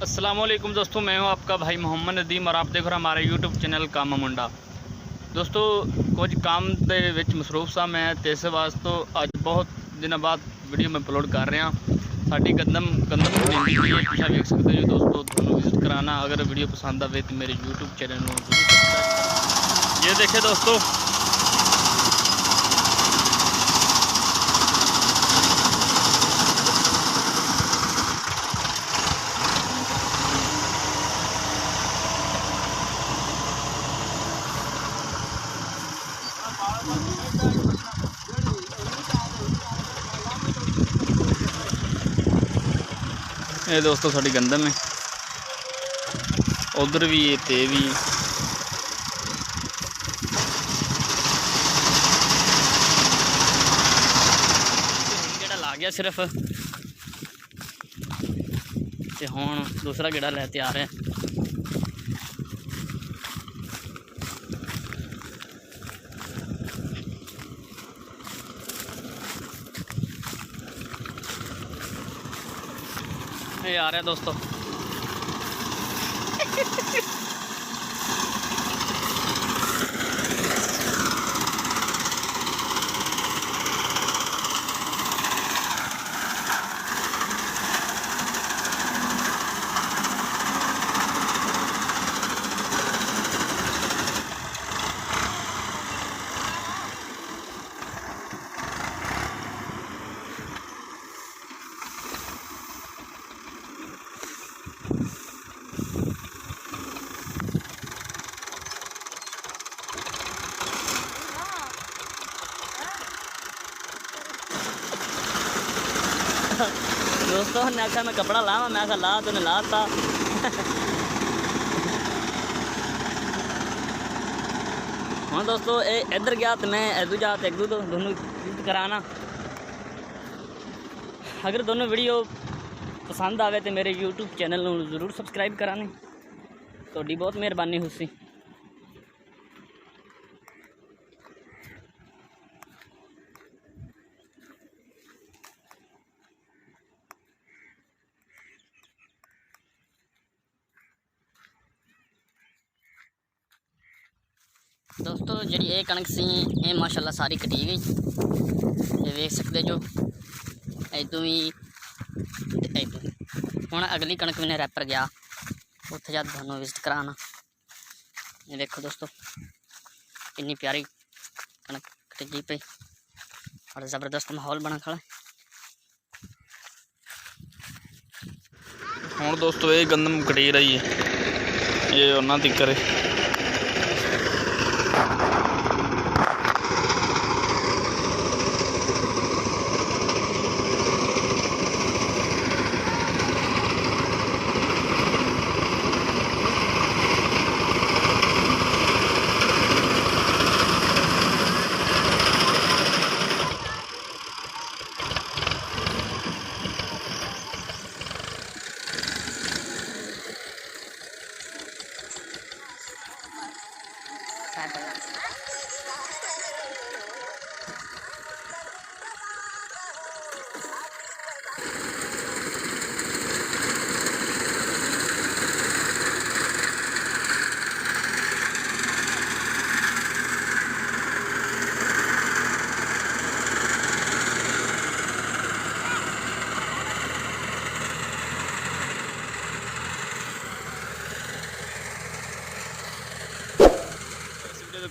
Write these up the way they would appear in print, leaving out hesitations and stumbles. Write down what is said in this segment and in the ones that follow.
अस्सलाम वालेकुम दोस्तों, मैं हूं आपका भाई मोहम्मद नदीम और आप देख रहे हो हमारे यूट्यूब चैनल कामा मुंडा। दोस्तों कुछ काम ਦੇ ਵਿੱਚ ਮਸਰੂਫ ਸਾਂ मैं ਤੇ ਇਸ ਵਾਸਤੇ ਅੱਜ ਬਹੁਤ ਦਿਨਾਂ ਬਾਅਦ ਵੀਡੀਓ ਮੈਂ ਅਪਲੋਡ ਕਰ ਰਿਹਾ। ਸਾਡੀ ਗੰਦਮ ਖਰੀਦੀ ਹੋਈ ਹੈ, ਪਿਛਾ ਵੇਖ ਸਕਦੇ ਹੋ ਦੋਸਤੋ। ਤੁਹਾਨੂੰ ਵਿਜ਼ਿਟ ਕਰਾਣਾ, ਅਗਰ ਵੀਡੀਓ ਪਸੰਦ ਆਵੇ तो मेरे यूट्यूब चैनल ਨੂੰ ਜ਼ਰੂਰ सब्सक्राइब। ये देखिए दोस्तों, ये दोस्तों साड़ी गंदम है, उधर भी है ते भी। गेड़ा ला गया सिर्फ ते हुण दूसरा गेड़ा लैते आ रहा है। ये आ रहा है दोस्तों। दोस्तों ने आखा मैं कपड़ा लावा, मैं आखा ला तो ने लाता। हाँ दोस्तों, ये इधर गया तो मैं इधर जा तो एक दो दोनों विजिट कराना। अगर दोनों वीडियो पसंद आवे तो मेरे यूट्यूब चैनल को जरूर सब्सक्राइब कराने, थोड़ी बहुत मेहरबानी हुसी। दोस्तों जी ये कणक सी ये माशाल्लाह सारी कटी गई, ये देख सकते जो। इदों भी हूँ अगली कणक मैंने रैपर गया उत्थे जब थानू विजिट कराना। ये देखो दोस्तों कितनी प्यारी कणक कटी पई और ज़बरदस्त माहौल बना खड़ा। हूँ दोस्तों ये गंदम कटी रही है, ये उन्होंने दिक्कत है।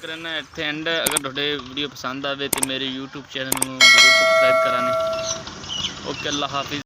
करना इतने एंड। अगर थोड़े वीडियो पसंद आवे तो मेरे यूट्यूब चैनल को जरूर सब्सक्राइब कराने। ओके, अल्लाह हाफिज़।